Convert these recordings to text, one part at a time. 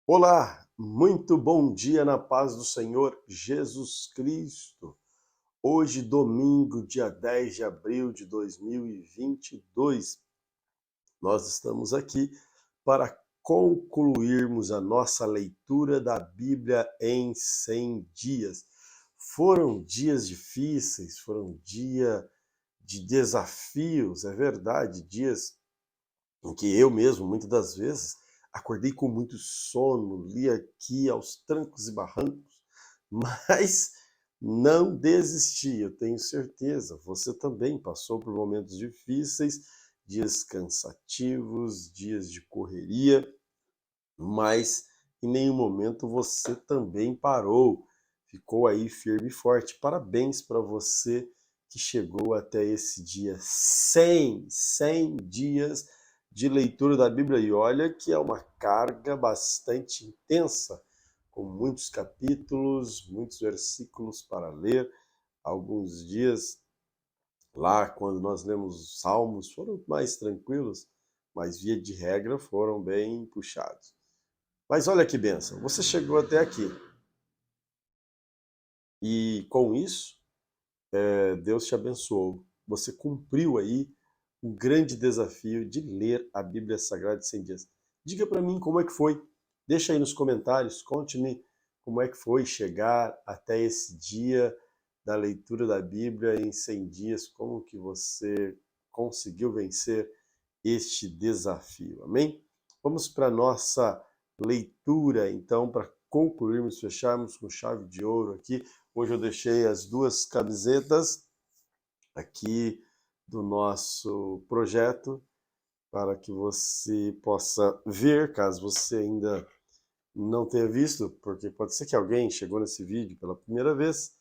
Olá, muito bom dia na paz do Senhor Jesus Cristo. Hoje, domingo, dia 10 de abril de 2022, nós estamos aqui para concluirmos a nossa leitura da Bíblia em 100 dias. Foram dias difíceis, foram dias de desafios, é verdade, dias em que eu mesmo, muitas das vezes, acordei com muito sono, li aqui aos trancos e barrancos, mas não desisti, eu tenho certeza. Você também passou por momentos difíceis, dias cansativos, dias de correria, mas em nenhum momento você também parou, ficou aí firme e forte. Parabéns para você que chegou até esse dia, 100 dias de leitura da Bíblia. E olha que é uma carga bastante intensa, com muitos capítulos, muitos versículos para ler. Alguns dias lá, quando nós lemos os Salmos, foram mais tranquilos, mas via de regra foram bem puxados. Mas olha que bênção, você chegou até aqui. E com isso, Deus te abençoou. Você cumpriu aí o grande desafio de ler a Bíblia Sagrada em 100 dias. Diga para mim como é que foi. Deixa aí nos comentários, conte-me como é que foi chegar até esse dia da leitura da Bíblia em 100 dias, como que você conseguiu vencer este desafio. Amém? Vamos para a nossa leitura, então, para concluirmos, fecharmos com chave de ouro aqui. Hoje eu deixei as duas camisetas aqui do nosso projeto para que você possa ver, caso você ainda não tenha visto, porque pode ser que alguém chegou nesse vídeo pela primeira vez.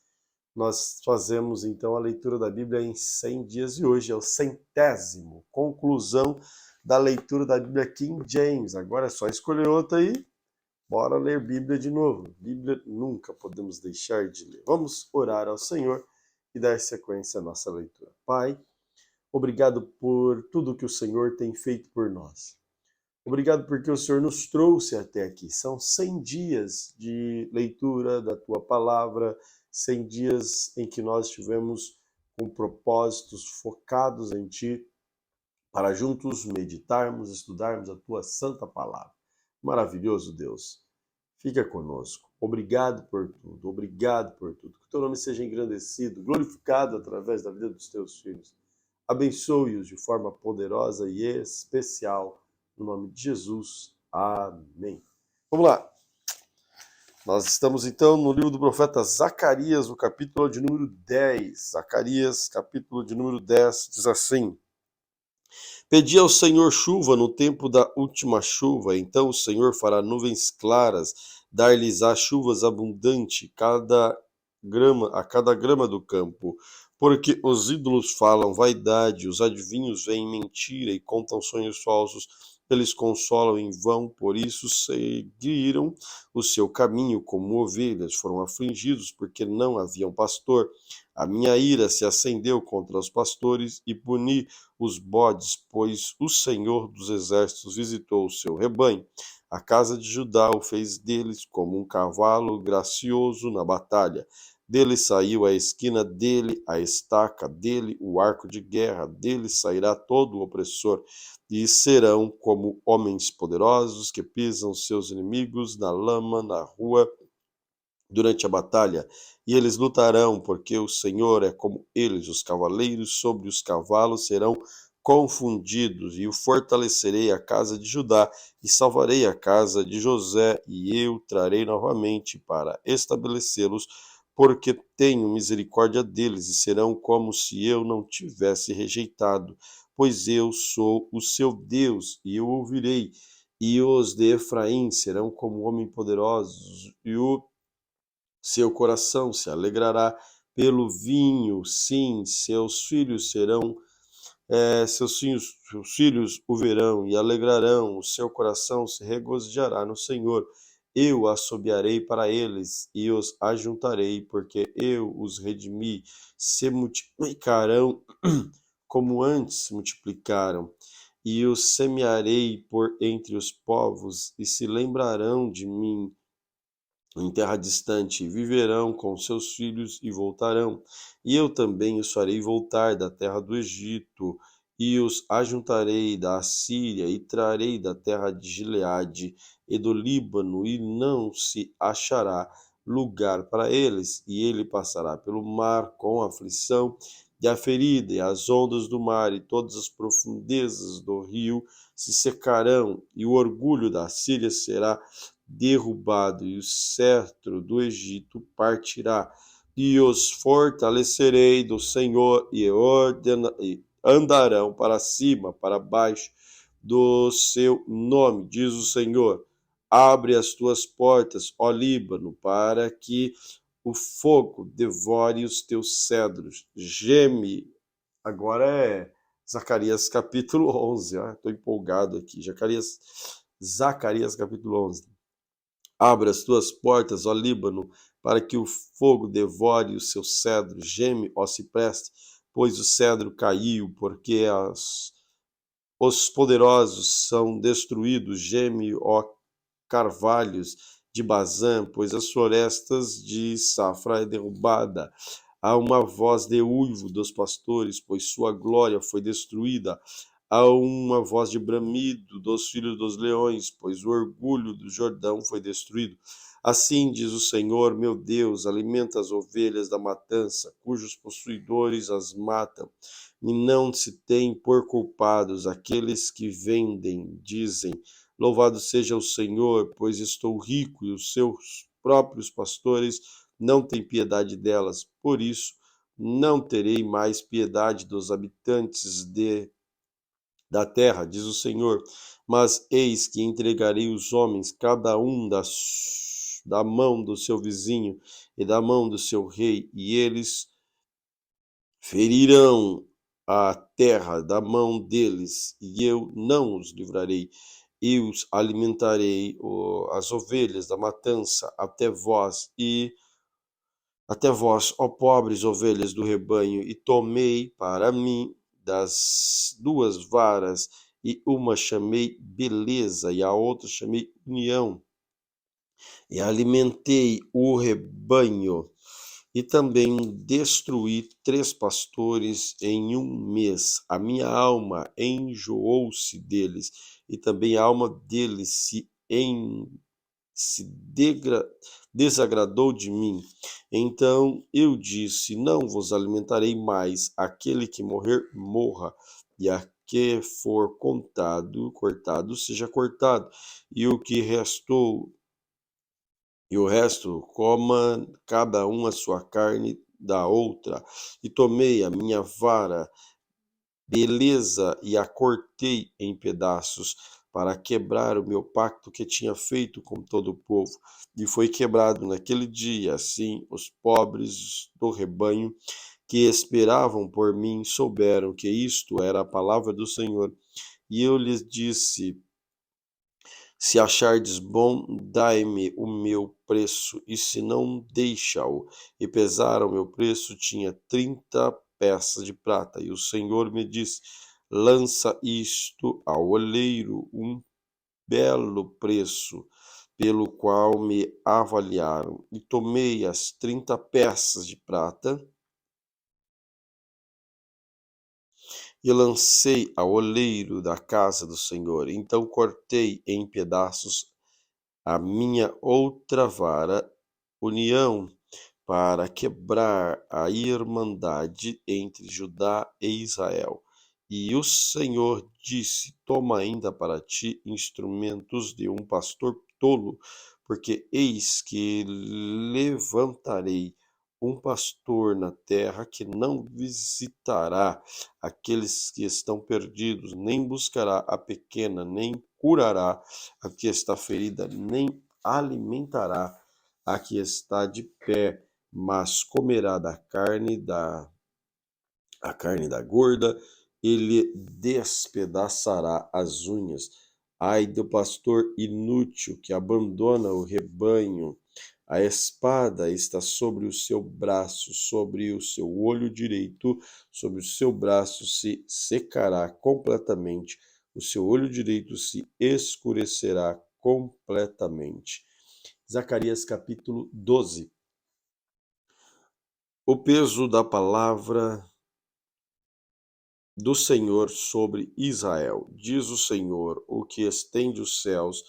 Nós fazemos então a leitura da Bíblia em 100 dias e hoje é o 100º, conclusão da leitura da Bíblia King James. Agora é só escolher outra aí, bora ler Bíblia de novo. Bíblia nunca podemos deixar de ler. Vamos orar ao Senhor e dar sequência à nossa leitura. Pai, obrigado por tudo que o Senhor tem feito por nós. Obrigado porque o Senhor nos trouxe até aqui. São 100 dias de leitura da Tua Palavra, 100 dias em que nós estivemos com propósitos focados em Ti, para juntos meditarmos, estudarmos a Tua Santa Palavra. Maravilhoso Deus, fica conosco. Obrigado por tudo, obrigado por tudo. Que o Teu nome seja engrandecido, glorificado através da vida dos Teus filhos. Abençoe-os de forma poderosa e especial, no nome de Jesus. Amém. Vamos lá. Nós estamos então no livro do profeta Zacarias, o capítulo de número 10. Zacarias, capítulo de número 10, diz assim: Pedi ao Senhor chuva no tempo da última chuva, então o Senhor fará nuvens claras, dar-lhes-á chuvas abundante a cada grama do campo. Porque os ídolos falam vaidade, os adivinhos veem mentira e contam sonhos falsos. Eles consolam em vão, por isso seguiram o seu caminho como ovelhas, foram afligidos porque não haviam pastor. A minha ira se acendeu contra os pastores e puni os bodes, pois o Senhor dos Exércitos visitou o seu rebanho. A casa de Judá o fez deles como um cavalo gracioso na batalha. Dele saiu a esquina, dele a estaca, dele o arco de guerra, dele sairá todo o opressor, e serão como homens poderosos que pisam seus inimigos na lama, na rua, durante a batalha, e eles lutarão, porque o Senhor é como eles, os cavaleiros sobre os cavalos serão confundidos, e o fortalecerei a casa de Judá, e salvarei a casa de José, e eu trarei novamente para estabelecê-los, porque tenho misericórdia deles, e serão como se eu não tivesse rejeitado, pois eu sou o seu Deus, e eu ouvirei, e os de Efraim serão como homens poderosos, e o seu coração se alegrará pelo vinho, sim, seus filhos o verão e alegrarão, o seu coração se regozijará no Senhor. Eu assobiarei para eles e os ajuntarei, porque eu os redimi, se multiplicarão como antes se multiplicaram. e os semearei por entre os povos, e se lembrarão de mim em terra distante, viverão com seus filhos e voltarão. E eu também os farei voltar da terra do Egito, e os ajuntarei da Assíria, e trarei da terra de Gileade e do Líbano, e não se achará lugar para eles. E ele passará pelo mar com aflição, e a ferida, e as ondas do mar, e todas as profundezas do rio se secarão, e o orgulho da Síria será derrubado, e o cetro do Egito partirá, e os fortalecerei do Senhor, e andarão para cima, para baixo do seu nome, diz o Senhor. Abre as tuas portas, ó Líbano, para que o fogo devore os teus cedros. Geme. Agora é Zacarias capítulo 11. Estou empolgado aqui. Zacarias capítulo 11. Abra as tuas portas, ó Líbano, para que o fogo devore o seu cedro. Geme, ó cipreste, pois o cedro caiu, porque os poderosos são destruídos. Geme, ó carvalhos de Bazã, pois as florestas de Safra é derrubada. Há uma voz de uivo dos pastores, pois sua glória foi destruída. Há uma voz de bramido dos filhos dos leões, pois o orgulho do Jordão foi destruído. Assim diz o Senhor, meu Deus, alimenta as ovelhas da matança, cujos possuidores as matam, e não se têm por culpados aqueles que vendem, dizem, louvado seja o Senhor, pois estou rico, e os seus próprios pastores não têm piedade delas. Por isso, não terei mais piedade dos habitantes da terra, diz o Senhor. Mas eis que entregarei os homens, cada um da mão do seu vizinho e da mão do seu rei, e eles ferirão a terra da mão deles, e eu não os livrarei. E os alimentarei as ovelhas da matança até vós, ó pobres ovelhas do rebanho, e tomei para mim das duas varas, e uma chamei beleza, e a outra chamei união, e alimentei o rebanho, e também destruí 3 pastores em um mês. A minha alma enjoou-se deles, e também a alma deles se desagradou de mim. Então eu disse: não vos alimentarei mais. Aquele que morrer, morra, e a que for cortado, seja cortado, e o resto coma cada um a sua carne da outra. E tomei a minha vara, beleza, e a cortei em pedaços, para quebrar o meu pacto que tinha feito com todo o povo. E foi quebrado naquele dia. Assim, os pobres do rebanho que esperavam por mim souberam que isto era a palavra do Senhor. E eu lhes disse: se achardes bom, dai-me o meu preço, e se não, deixa-o. E pesaram o meu preço, tinha 30 peças de prata. E o Senhor me disse: lança isto ao oleiro, um belo preço, pelo qual me avaliaram. E tomei as 30 peças de prata e lancei ao oleiro da casa do Senhor. Então cortei em pedaços a minha outra vara, união, para quebrar a irmandade entre Judá e Israel. E o Senhor disse: toma ainda para ti instrumentos de um pastor tolo, porque eis que levantarei um pastor na terra que não visitará aqueles que estão perdidos, nem buscará a pequena, nem curará a que está ferida, nem alimentará a que está de pé, mas comerá a carne da gorda, ele despedaçará as unhas. Ai do pastor inútil que abandona o rebanho. A espada está sobre o seu braço, sobre o seu olho direito, sobre o seu braço se secará completamente, o seu olho direito se escurecerá completamente. Zacarias capítulo 12. O peso da palavra do Senhor sobre Israel. Diz o Senhor, o que estende os céus,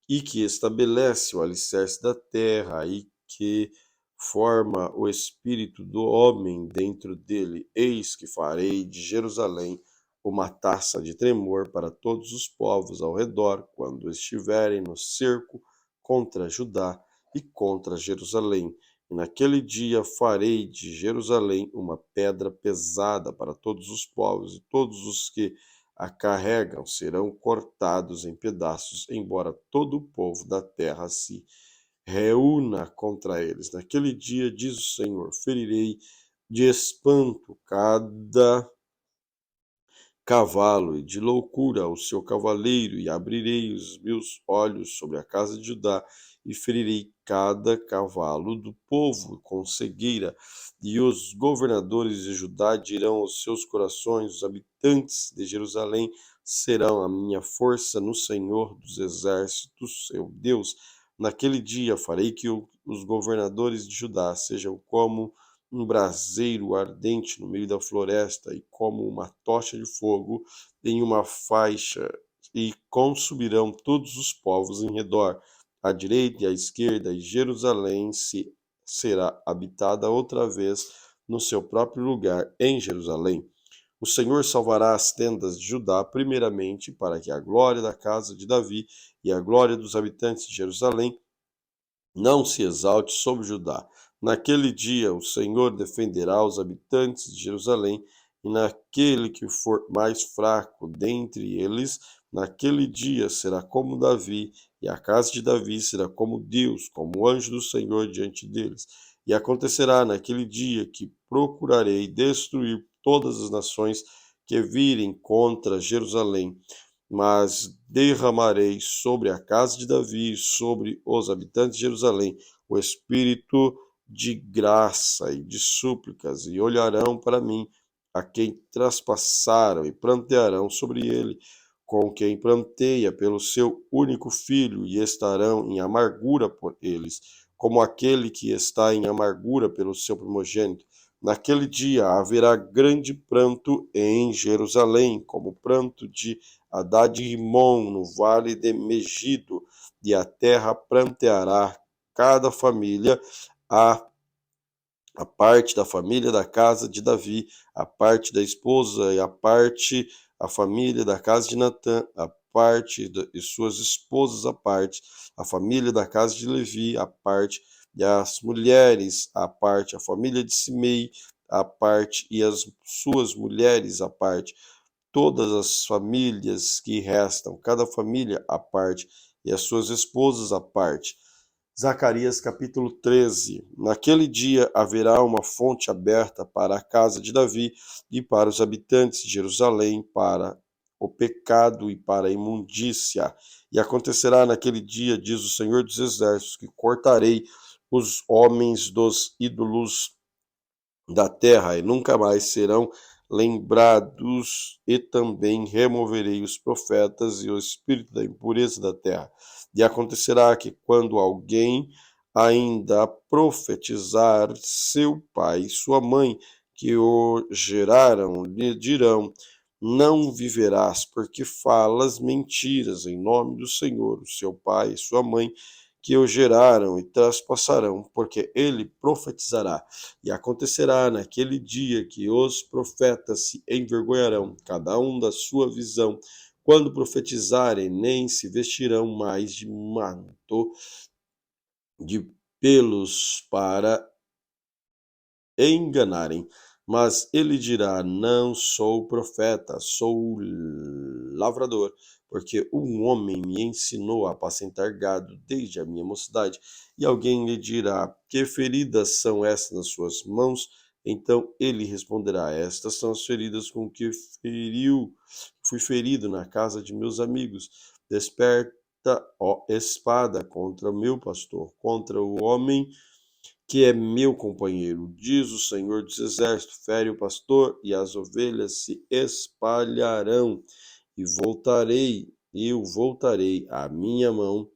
e que estabelece o alicerce da terra, e que forma o espírito do homem dentro dele. Eis que farei de Jerusalém uma taça de tremor para todos os povos ao redor, quando estiverem no cerco contra Judá e contra Jerusalém. E naquele dia farei de Jerusalém uma pedra pesada para todos os povos, e todos os que a carregam serão cortados em pedaços, embora todo o povo da terra se reúna contra eles. Naquele dia, diz o Senhor, ferirei de espanto cada cavalo, e de loucura o seu cavaleiro, e abrirei os meus olhos sobre a casa de Judá, e ferirei cada cavalo do povo com cegueira, e os governadores de Judá dirão aos seus corações, os habitantes de Jerusalém serão a minha força no Senhor dos exércitos, seu Deus. Naquele dia farei que os governadores de Judá sejam como um braseiro ardente no meio da floresta, e como uma tocha de fogo em uma faixa, e consumirão todos os povos em redor, à direita e à esquerda, e Jerusalém será habitada outra vez no seu próprio lugar em Jerusalém. O Senhor salvará as tendas de Judá, primeiramente, para que a glória da casa de Davi e a glória dos habitantes de Jerusalém não se exalte sobre Judá. Naquele dia o Senhor defenderá os habitantes de Jerusalém, e naquele que for mais fraco dentre eles, naquele dia será como Davi, e a casa de Davi será como Deus, como o anjo do Senhor diante deles. E acontecerá naquele dia que procurarei destruir todas as nações que virem contra Jerusalém, mas derramarei sobre a casa de Davi e sobre os habitantes de Jerusalém o espírito de graça e de súplicas, e olharão para mim a quem traspassaram, e prantearão sobre ele com quem pranteia pelo seu único filho, e estarão em amargura por eles, como aquele que está em amargura pelo seu primogênito. Naquele dia haverá grande pranto em Jerusalém, como pranto de Hadad-rimon, no vale de Megido, e a terra pranteará cada família a parte da família da casa de Davi, a parte da esposa e a família da casa de Natã, a parte de suas esposas, a parte, a família da casa de Levi, a parte, e as mulheres, a parte, a família de Simei, a parte, e as suas mulheres, a parte, todas as famílias que restam, cada família à parte, e as suas esposas à parte. Zacarias capítulo 13. Naquele dia haverá uma fonte aberta para a casa de Davi e para os habitantes de Jerusalém, para o pecado e para a imundícia. E acontecerá naquele dia, diz o Senhor dos Exércitos, que cortarei os homens dos ídolos da terra, e nunca mais serão lembrados, e também removerei os profetas e o espírito da impureza da terra. E acontecerá que, quando alguém ainda profetizar, seu pai e sua mãe, que o geraram, lhe dirão: não viverás, porque falas mentiras em nome do Senhor, o seu pai e sua mãe, que o geraram, e traspassarão, porque ele profetizará. E acontecerá naquele dia que os profetas se envergonharão, cada um da sua visão, quando profetizarem, nem se vestirão mais de manto de pelos para enganarem. Mas ele dirá: não sou profeta, sou lavrador, porque um homem me ensinou a apacentar gado desde a minha mocidade. E alguém lhe dirá: que feridas são essas nas suas mãos? Então ele responderá: estas são as feridas com que fui ferido na casa de meus amigos. Desperta, ó espada, contra o meu pastor, contra o homem que é meu companheiro, diz o Senhor dos Exércitos, fere o pastor, e as ovelhas se espalharão. eu voltarei a minha mão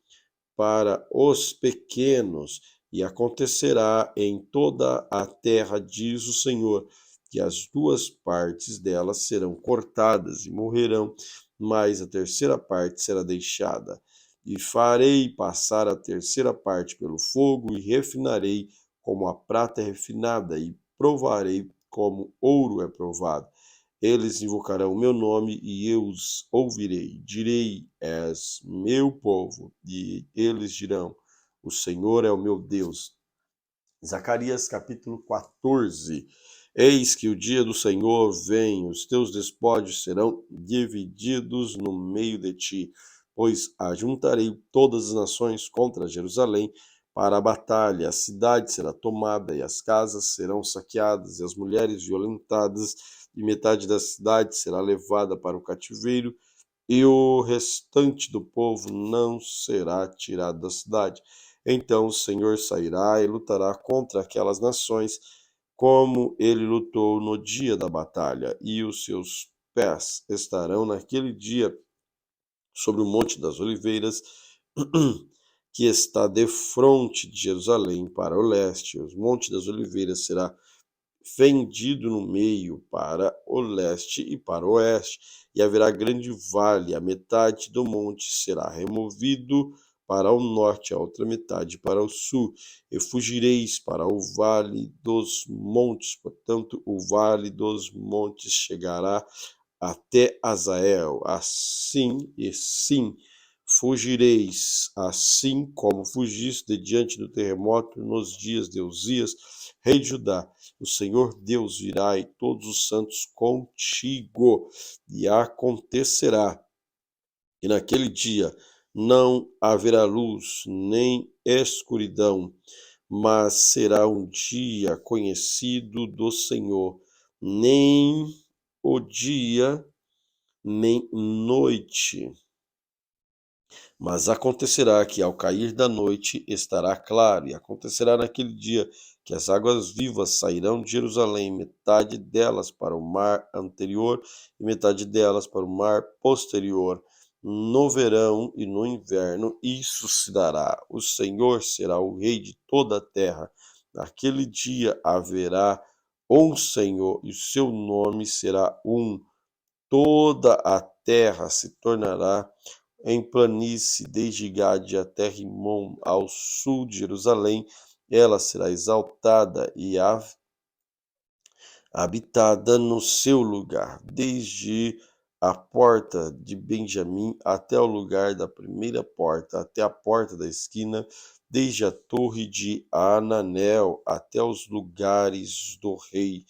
para os pequenos, e acontecerá em toda a terra, diz o Senhor, que as duas partes dela serão cortadas e morrerão, mas a terceira parte será deixada. E farei passar a terceira parte pelo fogo, e refinarei como a prata é refinada, e provarei como ouro é provado. Eles invocarão o meu nome e eu os ouvirei. Direi: És meu povo. E eles dirão: o Senhor é o meu Deus. Zacarias capítulo 14. Eis que o dia do Senhor vem, os teus despojos serão divididos no meio de ti, pois ajuntarei todas as nações contra Jerusalém para a batalha. A cidade será tomada e as casas serão saqueadas e as mulheres violentadas, e metade da cidade será levada para o cativeiro, e o restante do povo não será tirado da cidade. Então o Senhor sairá e lutará contra aquelas nações, como ele lutou no dia da batalha, e os seus pés estarão naquele dia sobre o Monte das Oliveiras, que está defronte de Jerusalém para o leste. O Monte das Oliveiras será fendido no meio para o leste e para o oeste, e haverá grande vale, a metade do monte será removido para o norte, a outra metade para o sul, e fugireis para o vale dos montes, portanto o vale dos montes chegará até Azael, assim e sim fugireis, assim como fugiste de diante do terremoto nos dias de Uzias, rei de Judá. O Senhor Deus virá e todos os santos contigo, e acontecerá que naquele dia não haverá luz nem escuridão, mas será um dia conhecido do Senhor, nem o dia nem noite. Mas acontecerá que ao cair da noite estará claro, e acontecerá naquele dia que as águas vivas sairão de Jerusalém, metade delas para o mar anterior e metade delas para o mar posterior. No verão e no inverno isso se dará. O Senhor será o rei de toda a terra. Naquele dia haverá um Senhor, e o seu nome será um. Toda a terra se tornará em planície, desde Gade até Rimon, ao sul de Jerusalém. Ela será exaltada e habitada no seu lugar, desde a porta de Benjamim até o lugar da primeira porta, até a porta da esquina, desde a torre de Ananel até os lugares do rei.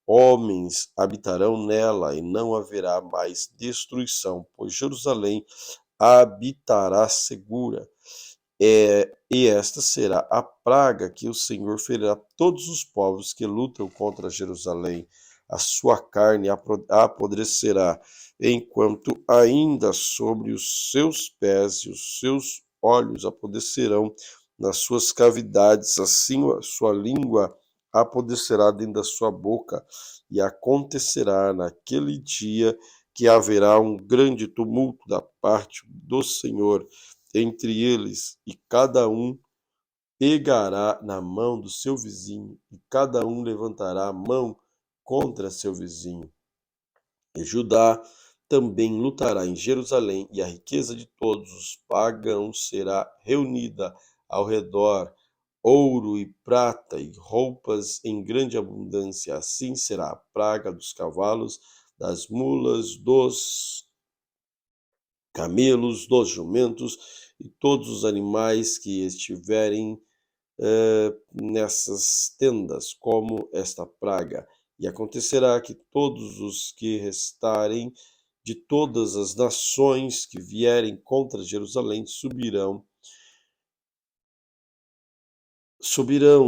Homens habitarão nela, e não haverá mais destruição, pois Jerusalém habitará segura. E esta será a praga que o Senhor ferirá todos os povos que lutam contra Jerusalém. A sua carne apodrecerá, enquanto ainda sobre os seus pés, e os seus olhos apodrecerão nas suas cavidades, assim a sua língua apodrecerá dentro da sua boca. E acontecerá naquele dia que haverá um grande tumulto da parte do Senhor entre eles, e cada um pegará na mão do seu vizinho, e cada um levantará a mão contra seu vizinho. E Judá também lutará em Jerusalém, e a riqueza de todos os pagãos será reunida ao redor, ouro e prata e roupas em grande abundância. Assim será a praga dos cavalos, das mulas, dos camelos, dos jumentos e todos os animais que estiverem nessas tendas, como esta praga. E acontecerá que todos os que restarem de todas as nações que vierem contra Jerusalém subirão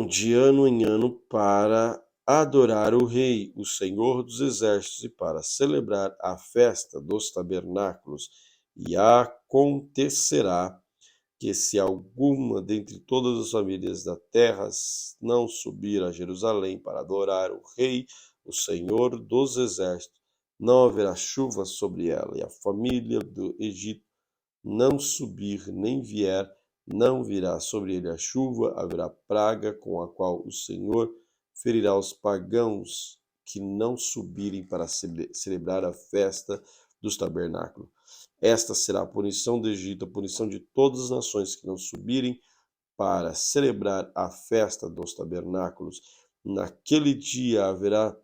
de ano em ano para adorar o Rei, o Senhor dos Exércitos, e para celebrar a festa dos tabernáculos. E acontecerá que, se alguma dentre todas as famílias da terra não subir a Jerusalém para adorar o Rei, o Senhor dos Exércitos, não haverá chuva sobre ela, e a família do Egito não subir nem vier, não virá sobre ele a chuva, haverá praga com a qual o Senhor ferirá os pagãos que não subirem para celebrar a festa dos tabernáculos. Esta será a punição do Egito, a punição de todas as nações que não subirem para celebrar a festa dos tabernáculos. Naquele dia haverá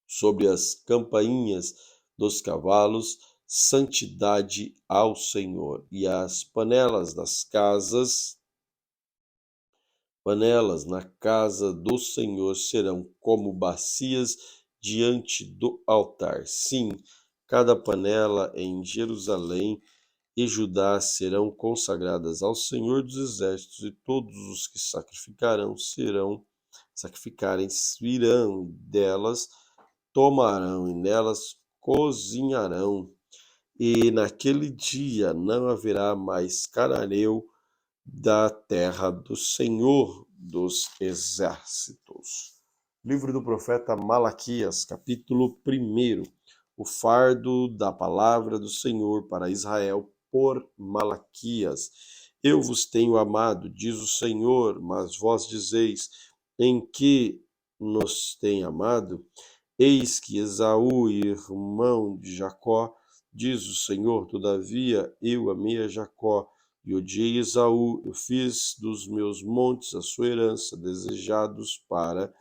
sobre as campainhas dos cavalos santidade ao Senhor, e as panelas na casa do Senhor serão como bacias diante do altar. Sim, cada panela em Jerusalém e Judá serão consagradas ao Senhor dos Exércitos, e todos os que sacrificarem virão delas, tomarão e nelas cozinharão. E naquele dia não haverá mais cananeu da terra do Senhor dos Exércitos. Livro do profeta Malaquias, capítulo 1. O fardo da palavra do Senhor para Israel por Malaquias. Eu vos tenho amado, diz o Senhor, mas vós dizeis, em que nos tem amado? Eis que Esaú, irmão de Jacó, diz o Senhor, todavia eu amei a Jacó e odiei Esaú, eu fiz dos meus montes a sua herança, desejados para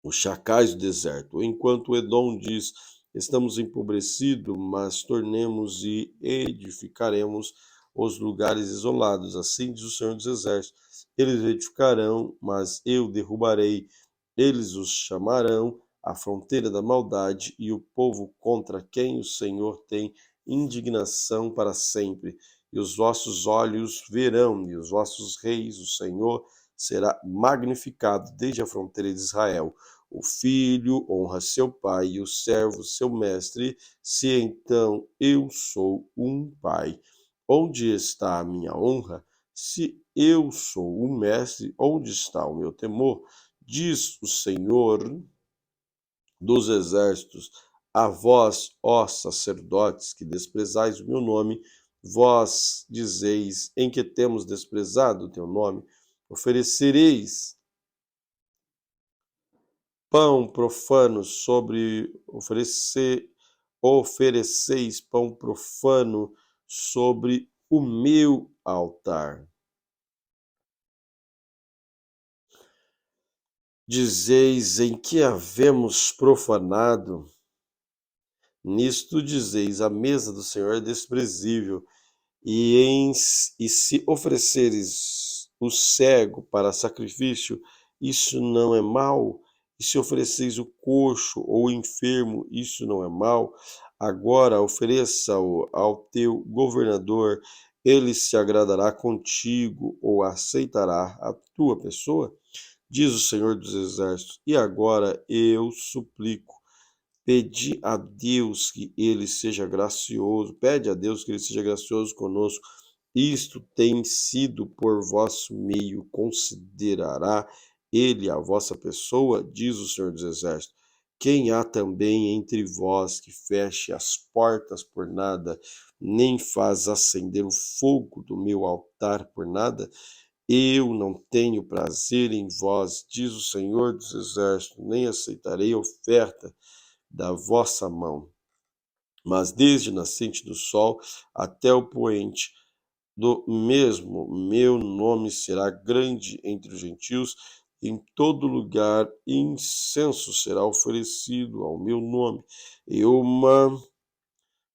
os chacais do deserto. Enquanto Edom diz, estamos empobrecidos, mas tornemos e edificaremos os lugares isolados. Assim diz o Senhor dos Exércitos. Eles edificarão, mas eu derrubarei. Eles os chamarão à fronteira da maldade, e o povo contra quem o Senhor tem indignação para sempre. E os vossos olhos verão, e os vossos reis, o Senhor será magnificado desde a fronteira de Israel. O filho honra seu pai e o servo seu mestre, se então eu sou um pai. Onde está a minha honra? Se eu sou o mestre, onde está o meu temor? Diz o Senhor dos Exércitos, a vós, ó sacerdotes, que desprezais o meu nome, vós dizeis, em que temos desprezado o teu nome? Oferecereis pão profano ofereceis pão profano sobre o meu altar. Dizeis, em que havemos profanado? Nisto dizeis, a mesa do Senhor é desprezível, e se ofereceres o cego para sacrifício, isso não é mal? E se ofereceis o coxo ou o enfermo, isso não é mal? Agora ofereça-o ao teu governador, ele se agradará contigo ou aceitará a tua pessoa? Diz o Senhor dos Exércitos. E agora eu suplico, pede a Deus que ele seja gracioso, pede a Deus que ele seja gracioso conosco. Isto tem sido por vosso meio, considerará ele a vossa pessoa, diz o Senhor dos Exércitos. Quem há também entre vós que feche as portas por nada, nem faz acender o fogo do meu altar por nada? Eu não tenho prazer em vós, diz o Senhor dos Exércitos, nem aceitarei oferta da vossa mão. Mas desde a nascente do sol até o poente do mesmo, meu nome será grande entre os gentios, em todo lugar incenso será oferecido ao meu nome, e uma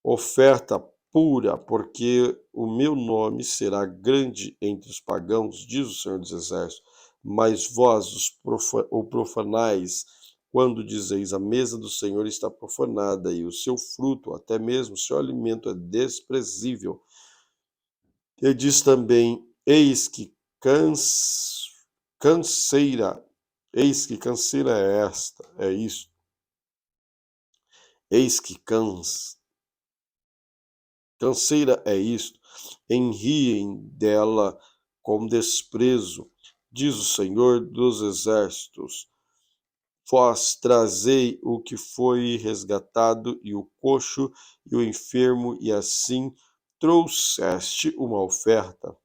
oferta pura, porque o meu nome será grande entre os pagãos, diz o Senhor dos Exércitos. Mas vós o profanais, quando dizeis, a mesa do Senhor está profanada, e o seu fruto, até mesmo o seu alimento, é desprezível. Ele diz também, canseira, eis que canseira é esta, é isso. Eis que canseira é isto, enriem dela com desprezo, diz o Senhor dos Exércitos. Vós trazei o que foi resgatado, e o coxo, e o enfermo, e assim trouxeste uma oferta.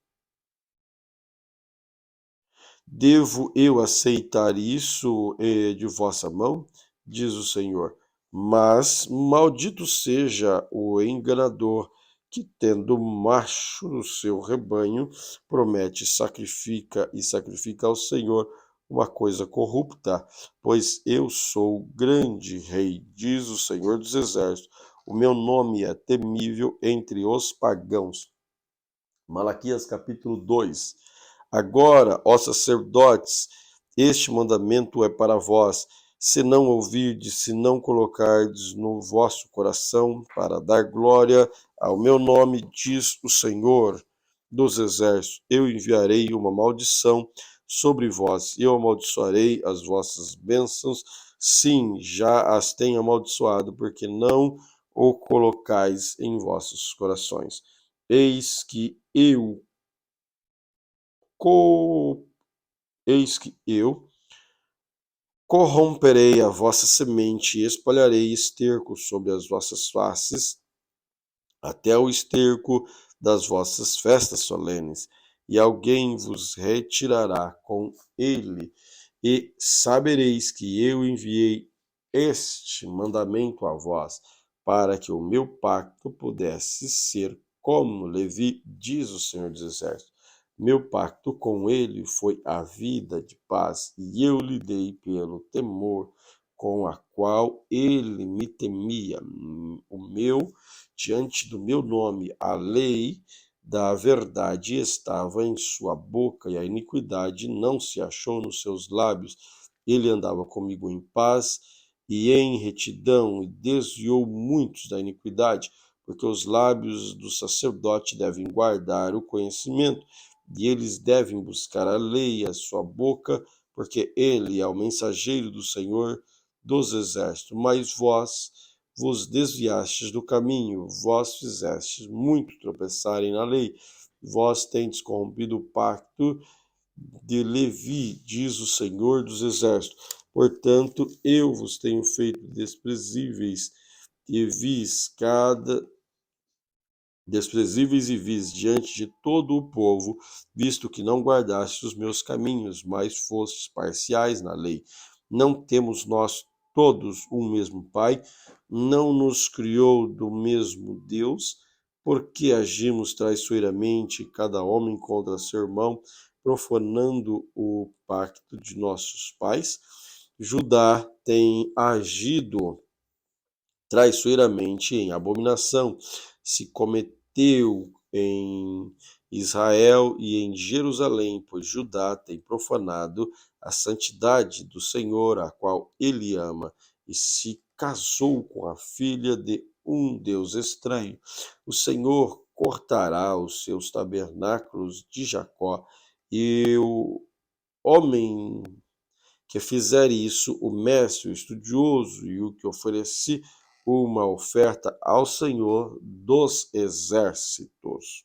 Devo eu aceitar isso de vossa mão? Diz o Senhor. Mas maldito seja o enganador que, tendo macho no seu rebanho, promete sacrifica ao Senhor uma coisa corrupta, pois eu sou grande rei, diz o Senhor dos Exércitos. O meu nome é temível entre os pagãos. Malaquias capítulo 2. Agora, ó sacerdotes, este mandamento é para vós, se não ouvirdes, se não colocardes no vosso coração, para dar glória ao meu nome, diz o Senhor dos Exércitos, eu enviarei uma maldição sobre vós, eu amaldiçoarei as vossas bênçãos, sim, já as tenho amaldiçoado, porque não o colocais em vossos corações. Eis que eu co... Eis que eu corromperei a vossa semente e espalharei esterco sobre as vossas faces, até o esterco das vossas festas solenes, e alguém vos retirará com ele, e sabereis que eu enviei este mandamento a vós, para que o meu pacto pudesse ser como Levi, diz o Senhor dos Exércitos. Meu pacto com ele foi a vida de paz, e eu lhe dei pelo temor com a qual ele me temia, diante do meu nome. A lei da verdade estava em sua boca, e a iniquidade não se achou nos seus lábios. Ele andava comigo em paz e em retidão, e desviou muitos da iniquidade, porque os lábios do sacerdote devem guardar o conhecimento, e eles devem buscar a lei, a sua boca, porque ele é o mensageiro do Senhor dos Exércitos. Mas vós vos desviastes do caminho, vós fizestes muito tropeçarem na lei, vós tendes corrompido o pacto de Levi, diz o Senhor dos Exércitos. Portanto, eu vos tenho feito desprezíveis e vis diante de todo o povo, visto que não guardastes os meus caminhos, mas fostes parciais na lei. Não temos nós todos um mesmo Pai? Não nos criou do mesmo Deus? Porque agimos traiçoeiramente, cada homem contra seu irmão, profanando o pacto de nossos pais? Judá tem agido traiçoeiramente em abominação, se cometeu em Israel e em Jerusalém, pois Judá tem profanado a santidade do Senhor, a qual ele ama, e se casou com a filha de um Deus estranho. O Senhor cortará os seus tabernáculos de Jacó, e o homem que fizer isso, o mestre, o estudioso e o que ofereci uma oferta ao Senhor dos Exércitos.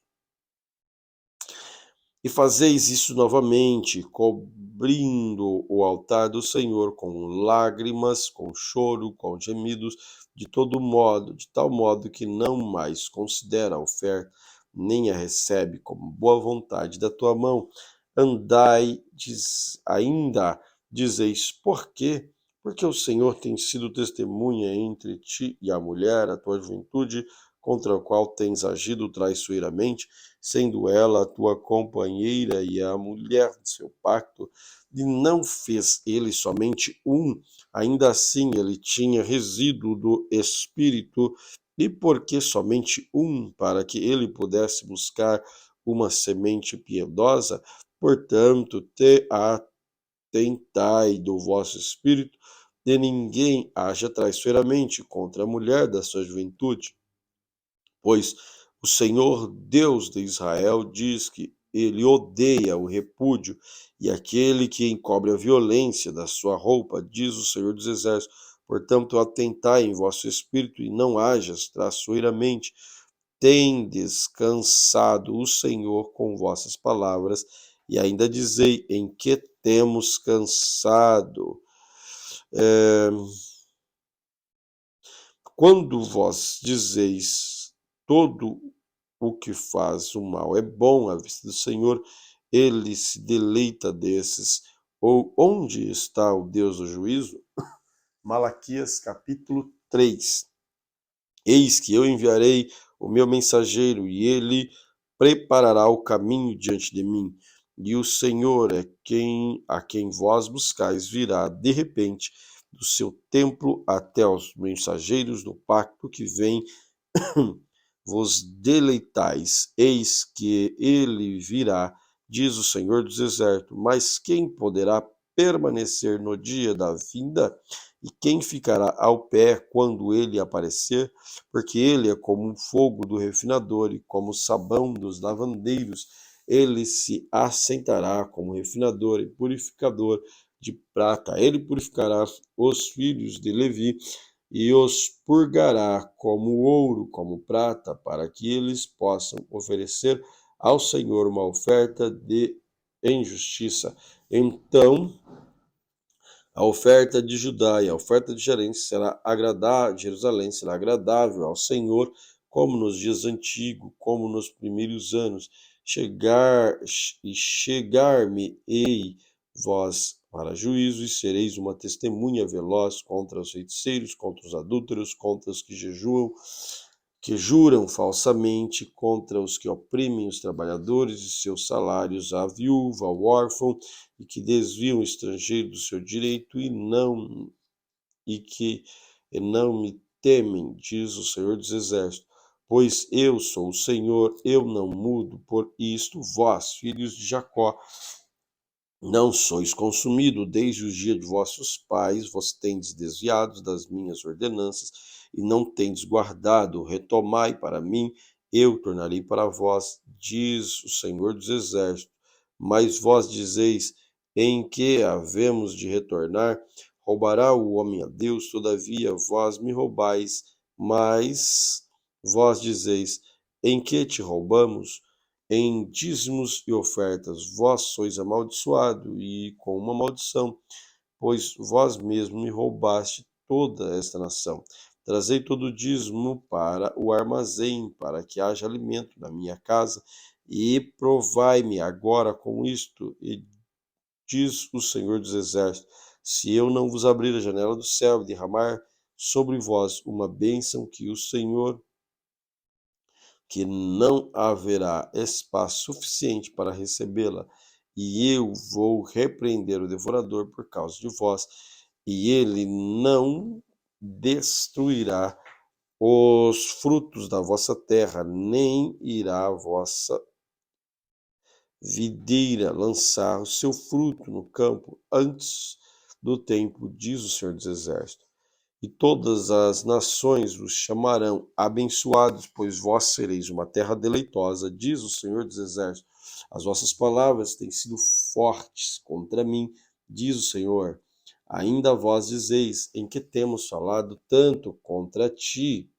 E fazeis isso novamente, cobrindo o altar do Senhor com lágrimas, com choro, com gemidos, de todo modo, de tal modo que não mais considera a oferta, nem a recebe como boa vontade da tua mão. Andai, ainda dizeis, por quê? Porque o Senhor tem sido testemunha entre ti e a mulher, a tua juventude, contra a qual tens agido traiçoeiramente, sendo ela a tua companheira e a mulher de seu pacto, e não fez ele somente um, ainda assim ele tinha resíduo do Espírito, e porque somente um, para que ele pudesse buscar uma semente piedosa, portanto, te atentai do vosso espírito, de ninguém haja traiçoeiramente contra a mulher da sua juventude, pois o Senhor Deus de Israel diz que ele odeia o repúdio e aquele que encobre a violência da sua roupa, diz o Senhor dos Exércitos. Portanto, atentai em vosso espírito e não hajas traiçoeiramente. Tendes cansado o Senhor com vossas palavras, e ainda dizei: em que temos cansado? É, quando vós dizeis todo o que faz o mal é bom à vista do Senhor, ele se deleita desses. Ou onde está o Deus do juízo? Malaquias capítulo 3. Eis que eu enviarei o meu mensageiro, e ele preparará o caminho diante de mim. E o Senhor é a quem vós buscais virá de repente do seu templo até aos mensageiros do pacto que vem vos deleitais, eis que ele virá, diz o Senhor dos Exércitos. Mas quem poderá permanecer no dia da vinda? E quem ficará ao pé quando ele aparecer? Porque ele é como o fogo do refinador e como o sabão dos lavandeiros. Ele se assentará como refinador e purificador de prata. Ele purificará os filhos de Levi e os purgará como ouro, como prata, para que eles possam oferecer ao Senhor uma oferta em justiça. Então, a oferta de Judá e a oferta de Jerusalém será agradável ao Senhor, como nos dias antigos, como nos primeiros anos. Chegar-me-ei vós para juízo, e sereis uma testemunha veloz contra os feiticeiros, contra os adúlteros, contra os que jejuam, que juram falsamente, contra os que oprimem os trabalhadores e seus salários, à viúva, ao órfão, e que desviam o estrangeiro do seu direito e que não me temem, diz o Senhor dos Exércitos. Pois eu sou o Senhor, eu não mudo. Por isto, vós, filhos de Jacó, não sois consumido desde os dias de vossos pais, vos tendes desviado das minhas ordenanças e não tendes guardado. Retomai para mim, eu tornarei para vós, diz o Senhor dos Exércitos. Mas vós dizeis, em que havemos de retornar? Roubará o homem a Deus? Todavia vós me roubais. Mas vós dizeis, em que te roubamos? Em dízimos e ofertas. Vós sois amaldiçoado e com uma maldição, pois vós mesmo me roubaste toda esta nação. Trazei todo o dízimo para o armazém, para que haja alimento na minha casa, e provai-me agora com isto, e diz o Senhor dos Exércitos, se eu não vos abrir a janela do céu e derramar sobre vós uma bênção que não haverá espaço suficiente para recebê-la, e eu vou repreender o devorador por causa de vós, e ele não destruirá os frutos da vossa terra, nem irá a vossa videira lançar o seu fruto no campo antes do tempo, diz o Senhor dos Exércitos. E todas as nações vos chamarão abençoados, pois vós sereis uma terra deleitosa, diz o Senhor dos Exércitos. As vossas palavras têm sido fortes contra mim, diz o Senhor. Ainda vós dizeis, em que temos falado tanto contra ti?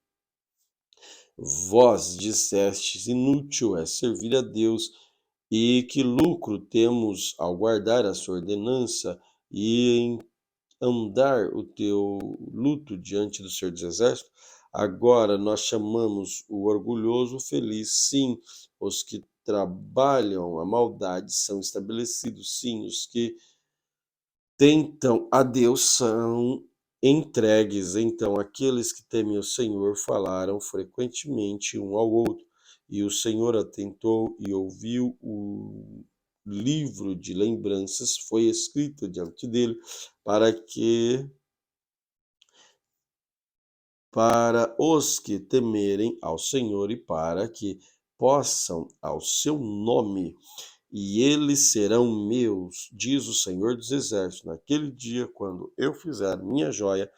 Vós dissestes, inútil é servir a Deus, e que lucro temos ao guardar a sua ordenança e em andar o teu luto diante do Senhor dos Exércitos? Agora nós chamamos o orgulhoso feliz, sim, os que trabalham a maldade são estabelecidos, sim, os que tentam a Deus são entregues. Então aqueles que temem o Senhor falaram frequentemente um ao outro, e o Senhor atentou e ouviu. O livro de lembranças foi escrito diante dele para os que temerem ao Senhor e para que possam ao seu nome, e eles serão meus, diz o Senhor dos Exércitos. Naquele dia, quando eu fizer minha joia,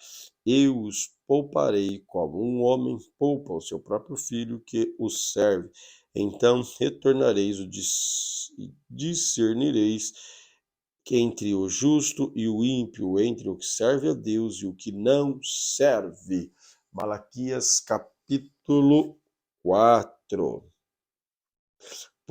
eu os pouparei como um homem poupa o seu próprio filho que o serve. Então retornareis e discernireis que entre o justo e o ímpio, entre o que serve a Deus e o que não serve. Malaquias capítulo 4.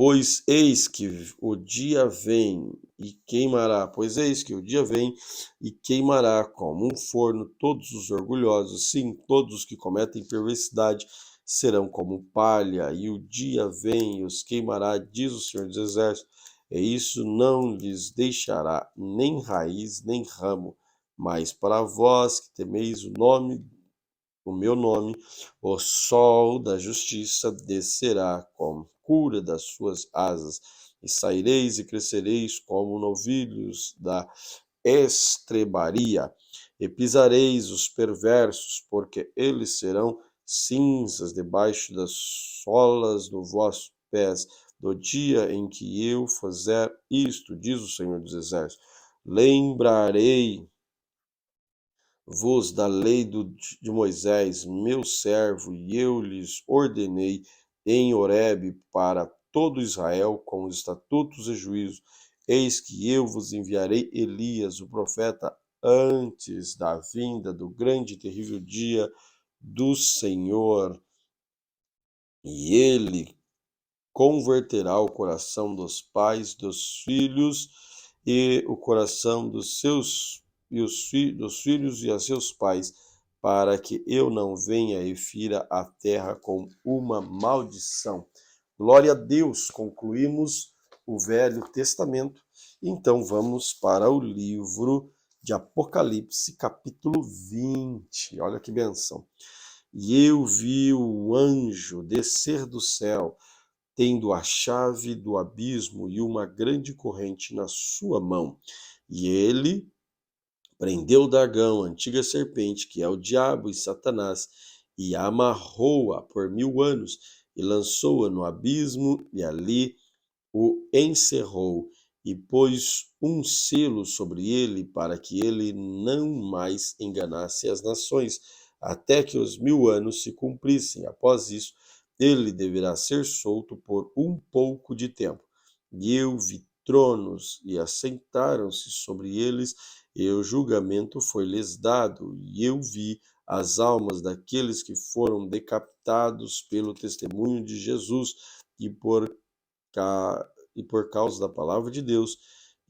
Pois eis que o dia vem e queimará, pois eis que o dia vem e queimará como um forno todos os orgulhosos, sim, todos os que cometem perversidade serão como palha, e o dia vem e os queimará, diz o Senhor dos Exércitos, e isso não lhes deixará nem raiz nem ramo, mas para vós que temeis o meu nome, o sol da justiça descerá com cura das suas asas, e saireis e crescereis como novilhos da estrebaria, e pisareis os perversos, porque eles serão cinzas debaixo das solas dos vossos pés, do dia em que eu fizer isto, diz o Senhor dos Exércitos. Lembrarei vos da lei de Moisés, meu servo, e eu lhes ordenei em Horebe para todo Israel com os estatutos e juízos. Eis que eu vos enviarei Elias, o profeta, antes da vinda do grande e terrível dia do Senhor, e ele converterá o coração dos pais dos filhos e o coração dos seus dos filhos e a seus pais, para que eu não venha e fira a terra com uma maldição. Glória a Deus, concluímos o Velho Testamento. Então vamos para o livro de Apocalipse, capítulo 20. Olha que benção. E eu vi o anjo descer do céu, tendo a chave do abismo e uma grande corrente na sua mão. E ele prendeu o dragão, a antiga serpente, que é o diabo e Satanás, e a amarrou-a por 1000 anos, e lançou-a no abismo, e ali o encerrou, e pôs um selo sobre ele, para que ele não mais enganasse as nações, até que os 1000 anos se cumprissem. Após isso, ele deverá ser solto por um pouco de tempo. E eu vi tronos, e assentaram-se sobre eles, e o julgamento foi-lhes dado. E eu vi as almas daqueles que foram decapitados pelo testemunho de Jesus e por causa da palavra de Deus,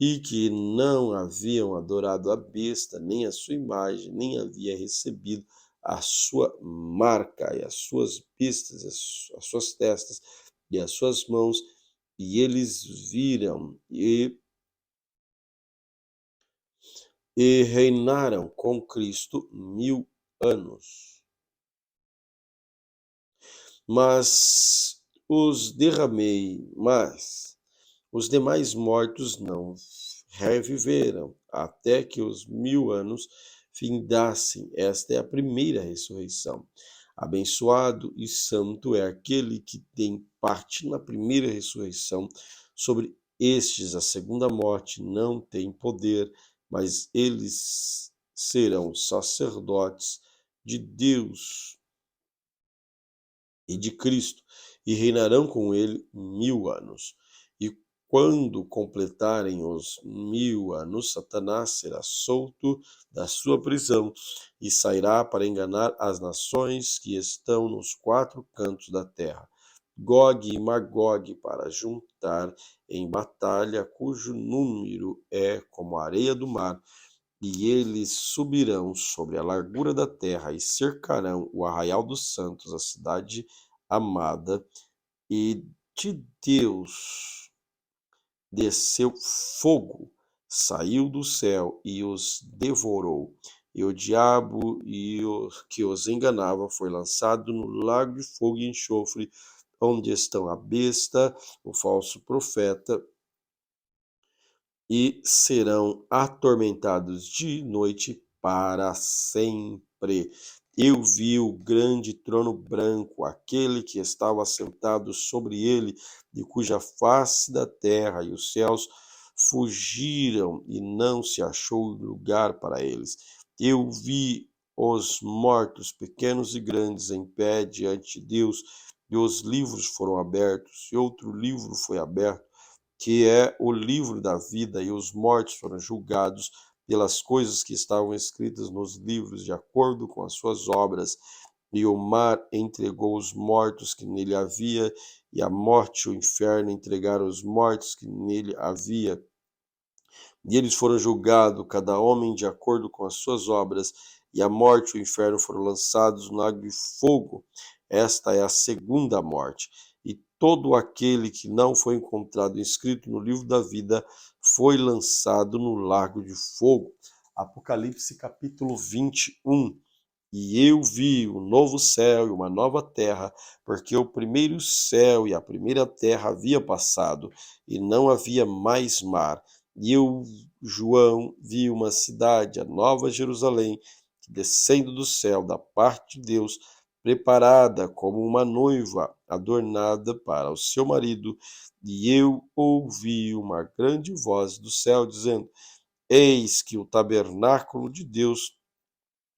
e que não haviam adorado a besta, nem a sua imagem, nem havia recebido a sua marca, e as suas pistas, as suas testas, e as suas mãos, e eles viram e reinaram com Cristo 1000 anos. Mas os demais mortos não reviveram, até que os 1000 anos findassem. Esta é a primeira ressurreição. Abençoado e santo é aquele que tem parte na primeira ressurreição. Sobre estes, a segunda morte não tem poder, mas eles serão sacerdotes de Deus e de Cristo, e reinarão com ele 1000 anos. E quando completarem os 1000 anos, Satanás será solto da sua prisão e sairá para enganar as nações que estão nos 4 cantos da terra, Gog e Magog, para juntar em batalha, cujo número é como a areia do mar. E eles subirão sobre a largura da terra e cercarão o arraial dos santos, a cidade amada, e de Deus desceu fogo, saiu do céu e os devorou. E o diabo que os enganava foi lançado no lago de fogo e enxofre, onde estão a besta, o falso profeta, e serão atormentados de noite para sempre. Eu vi o grande trono branco, aquele que estava sentado sobre ele, de cuja face da terra e os céus fugiram, e não se achou lugar para eles. Eu vi os mortos, pequenos e grandes, em pé diante de Deus, e os livros foram abertos, e outro livro foi aberto, que é o livro da vida, e os mortos foram julgados pelas coisas que estavam escritas nos livros, de acordo com as suas obras. e o mar entregou os mortos que nele havia, e a morte e o inferno entregaram os mortos que nele havia. E eles foram julgados, cada homem de acordo com as suas obras, e a morte e o inferno foram lançados no lago de fogo. Esta é a segunda morte. E todo aquele que não foi encontrado inscrito no livro da vida foi lançado no lago de fogo. Apocalipse capítulo 21. E eu vi um novo céu e uma nova terra, porque o primeiro céu e a primeira terra havia passado, e não havia mais mar. E eu, João, vi uma cidade, a Nova Jerusalém, descendo do céu da parte de Deus, preparada como uma noiva adornada para o seu marido. E eu ouvi uma grande voz do céu dizendo: Eis que o tabernáculo de Deus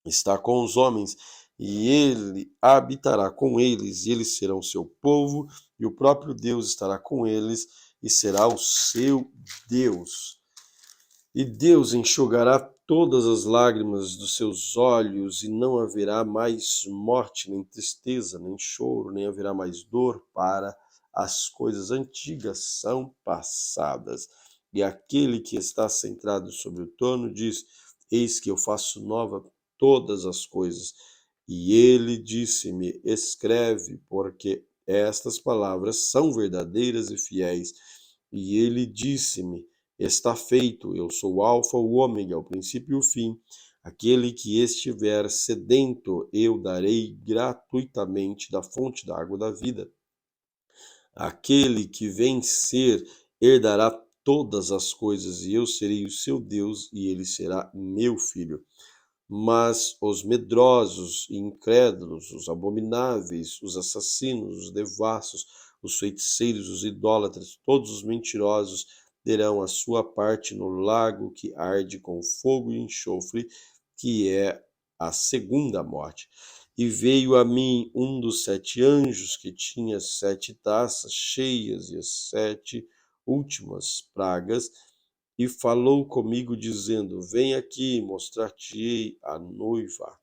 está com os homens, e ele habitará com eles, e eles serão seu povo, e o próprio Deus estará com eles, e será o seu Deus. E Deus enxugará todas as lágrimas dos seus olhos, e não haverá mais morte, nem tristeza, nem choro, nem haverá mais dor, para as coisas antigas são passadas. E aquele que está sentado sobre o trono diz: Eis que eu faço nova todas as coisas. E ele disse-me: Escreve, porque estas palavras são verdadeiras e fiéis. E ele disse-me: Está feito, eu sou o Alfa, o Ômega, o princípio e o fim. Aquele que estiver sedento, eu darei gratuitamente da fonte da água da vida. Aquele que vencer herdará todas as coisas, e eu serei o seu Deus, e ele será meu filho. Mas os medrosos e incrédulos, os abomináveis, os assassinos, os devassos, os feiticeiros, os idólatras, todos os mentirosos terão a sua parte no lago que arde com fogo e enxofre, que é a segunda morte. E veio a mim um dos 7 anjos que tinha 7 taças cheias e as 7 últimas pragas, e falou comigo, dizendo: Vem aqui, mostrar-te-ei a noiva,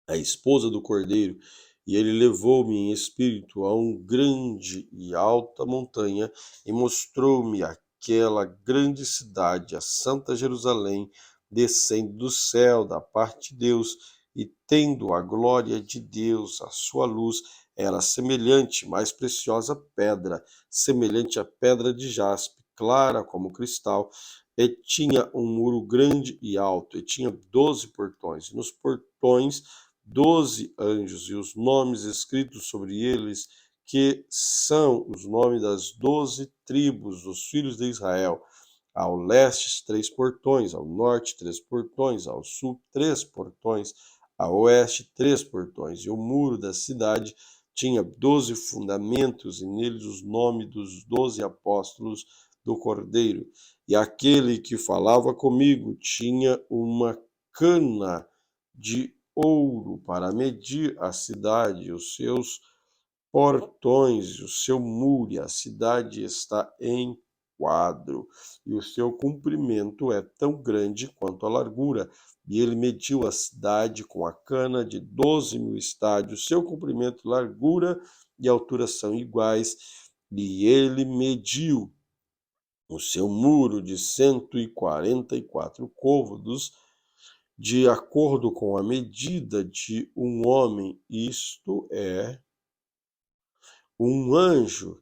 a esposa do Cordeiro. E ele levou-me em espírito a um grande e alta montanha, e mostrou-me aquela grande cidade, a Santa Jerusalém, descendo do céu da parte de Deus, e tendo a glória de Deus, a sua luz. Era semelhante, mais preciosa pedra, semelhante à pedra de jaspe, clara como cristal, e tinha um muro grande e alto, e tinha 12 portões. E nos portões 12 anjos, e os nomes escritos sobre eles, que são os nomes das 12 tribos dos filhos de Israel. Ao leste, 3 portões, ao norte, 3 portões, ao sul, 3 portões, a oeste, 3 portões. E o muro da cidade tinha 12 fundamentos, e neles os nomes dos 12 apóstolos do Cordeiro. E aquele que falava comigo tinha uma cana de ouro para medir a cidade, os seus portões, o seu muro, e a cidade está em quadro, e o seu comprimento é tão grande quanto a largura. E ele mediu a cidade com a cana de 12.000 estádios, seu comprimento, largura e altura são iguais, e ele mediu o seu muro de 144 côvados, de acordo com a medida de um homem, isto é, um anjo.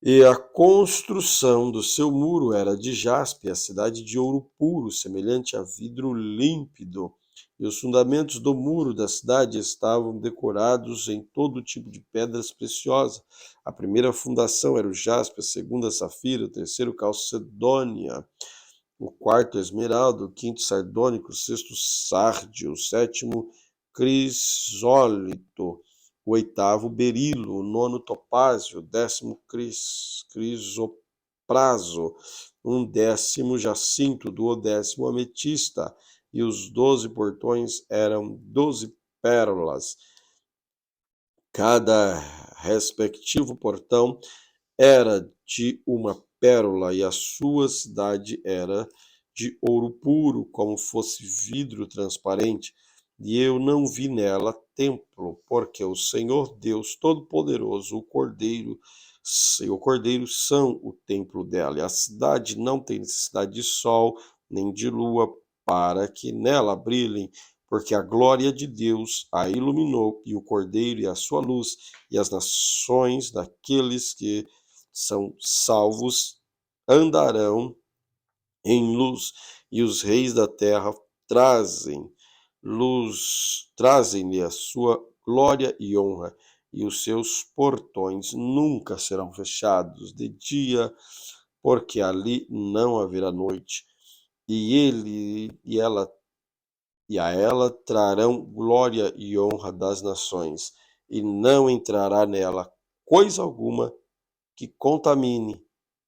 E a construção do seu muro era de jaspe, a cidade de ouro puro, semelhante a vidro límpido. E os fundamentos do muro da cidade estavam decorados em todo tipo de pedras preciosas. A primeira fundação era o jaspe, a segunda safira, o terceiro calcedônia, o quarto esmeralda, o quinto sardônico, o sexto sárdio, o sétimo crisólito, o oitavo berilo, o nono topázio, o décimo crisopraso, um décimo jacinto, o duodécimo ametista, e os 12 portões eram 12 pérolas. Cada respectivo portão era de uma pérola, e a sua cidade era de ouro puro, como fosse vidro transparente. e eu não vi nela templo, porque o Senhor Deus Todo-Poderoso, o Cordeiro são o templo dela. E a cidade não tem necessidade de sol nem de lua para que nela brilhem, porque a glória de Deus a iluminou, e o Cordeiro e a sua luz, e as nações daqueles que são salvos andarão em luz, e os reis da terra trazem-lhe a sua glória e honra, e os seus portões nunca serão fechados de dia, porque ali não haverá noite, e ele e a ela trarão glória e honra das nações, e não entrará nela coisa alguma que contamine,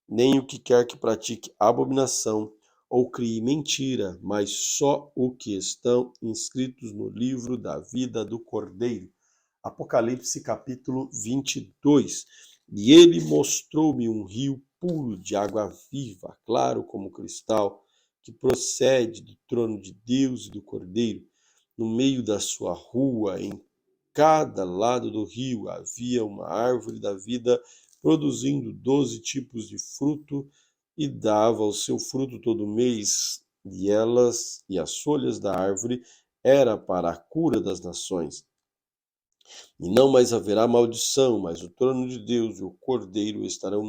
nem o que quer que pratique abominação ou crie mentira, mas só o que estão inscritos no livro da vida do Cordeiro. Apocalipse capítulo 22. E ele mostrou-me um rio puro de água viva, claro como cristal, que procede do trono de Deus e do Cordeiro. No meio da sua rua, em cada lado do rio, havia uma árvore da vida, produzindo 12 tipos de fruto, e dava o seu fruto todo mês, e as folhas da árvore era para a cura das nações. E não mais haverá maldição, mas o trono de Deus e o Cordeiro estarão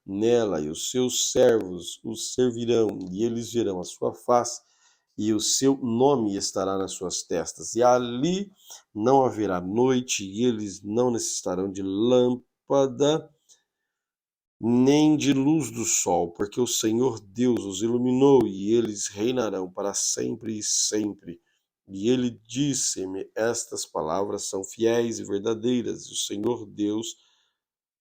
nela, e os seus servos os servirão, e eles verão a sua face, e o seu nome estará nas suas testas. E ali não haverá noite, e eles não necessitarão de lâmpada, nem de luz do sol, porque o Senhor Deus os iluminou, e eles reinarão para sempre e sempre. E ele disse-me: estas palavras são fiéis e verdadeiras. E o Senhor Deus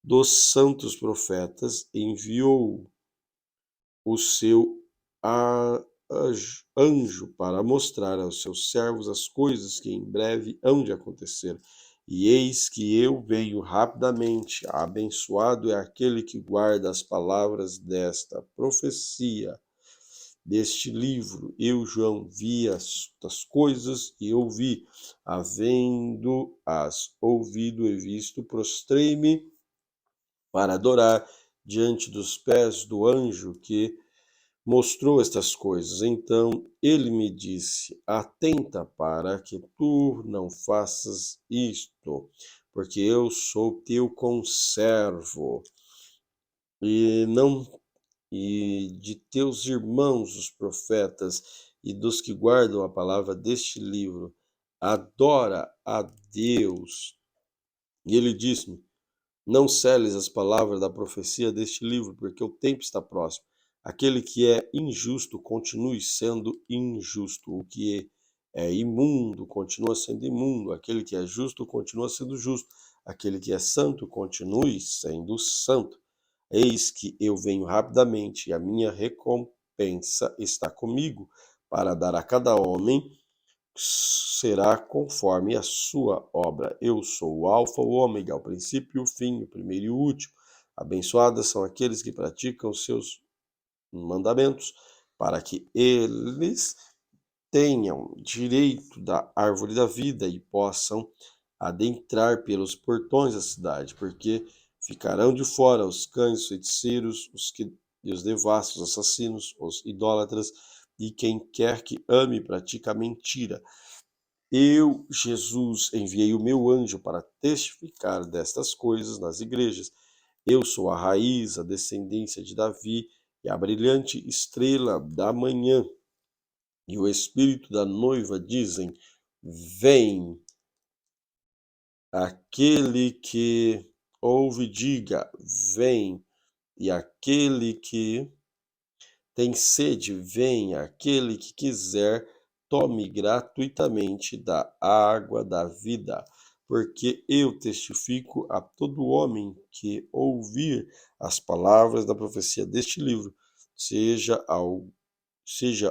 dos santos profetas enviou o seu anjo para mostrar aos seus servos as coisas que em breve hão de acontecer. E eis que eu venho rapidamente. Abençoado é aquele que guarda as palavras desta profecia, deste livro. Eu, João, vi estas coisas e ouvi. Havendo-as ouvido e visto, prostrei-me para adorar diante dos pés do anjo que mostrou estas coisas. Então ele me disse: atenta para que tu não faças isto, porque eu sou teu conservo, e não e de teus irmãos os profetas, e dos que guardam a palavra deste livro. Adora a Deus. E ele disse-me: não seles as palavras da profecia deste livro, porque o tempo está próximo. Aquele que é injusto continue sendo injusto. O que é imundo continua sendo imundo. Aquele que é justo continua sendo justo. Aquele que é santo continue sendo santo. Eis que eu venho rapidamente, e a minha recompensa está comigo, para dar a cada homem será conforme a sua obra. Eu sou o Alfa, o Ômega, o princípio e o fim, o primeiro e o último. Abençoados são aqueles que praticam os seus mandamentos, para que eles tenham direito da árvore da vida e possam adentrar pelos portões da cidade, porque ficarão de fora os cães, os feiticeiros, e os devassos, os assassinos, os idólatras, e quem quer que ame e pratica a mentira. Eu, Jesus, enviei o meu anjo para testificar destas coisas nas igrejas. Eu sou a raiz, a descendência de Davi e a brilhante estrela da manhã. E o espírito da noiva dizem: vem. Aquele que ouve, diga: vem. E aquele que tem sede, venha. Aquele que quiser, tome gratuitamente da água da vida. Porque eu testifico a todo homem que ouvir as palavras da profecia deste livro, seja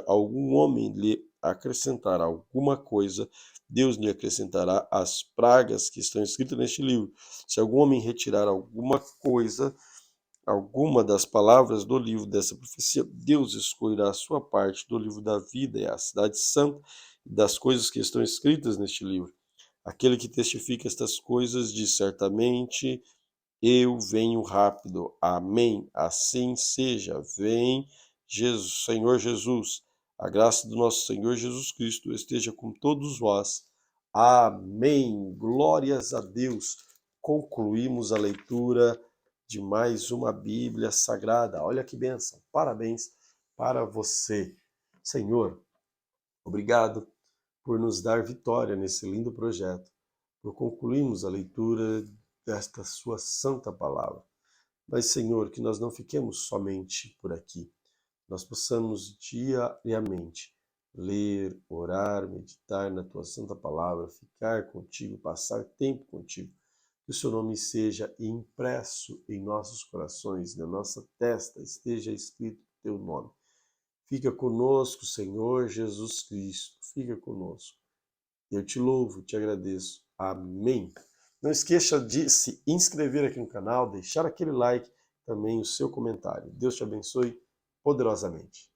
algum homem lhe acrescentar alguma coisa, Deus lhe acrescentará as pragas que estão escritas neste livro. Se algum homem retirar alguma coisa, alguma das palavras do livro dessa profecia, Deus escolherá a sua parte do livro da vida e a cidade santa e das coisas que estão escritas neste livro. Aquele que testifica estas coisas diz certamente: eu venho rápido. Amém. Assim seja. Vem, Jesus, Senhor Jesus. A graça do nosso Senhor Jesus Cristo esteja com todos vós. Amém. Glórias a Deus. Concluímos a leitura de mais uma Bíblia Sagrada. Olha que bênção. Parabéns para você. Senhor, obrigado por nos dar vitória nesse lindo projeto, por concluirmos a leitura desta sua santa palavra. Mas, Senhor, que nós não fiquemos somente por aqui, nós possamos diariamente ler, orar, meditar na tua santa palavra, ficar contigo, passar tempo contigo. Que o seu nome seja impresso em nossos corações, na nossa testa esteja escrito o teu nome. Fica conosco, Senhor Jesus Cristo, fica conosco. Eu te louvo, te agradeço. Amém. Não esqueça de se inscrever aqui no canal, deixar aquele like, também o seu comentário. Deus te abençoe poderosamente.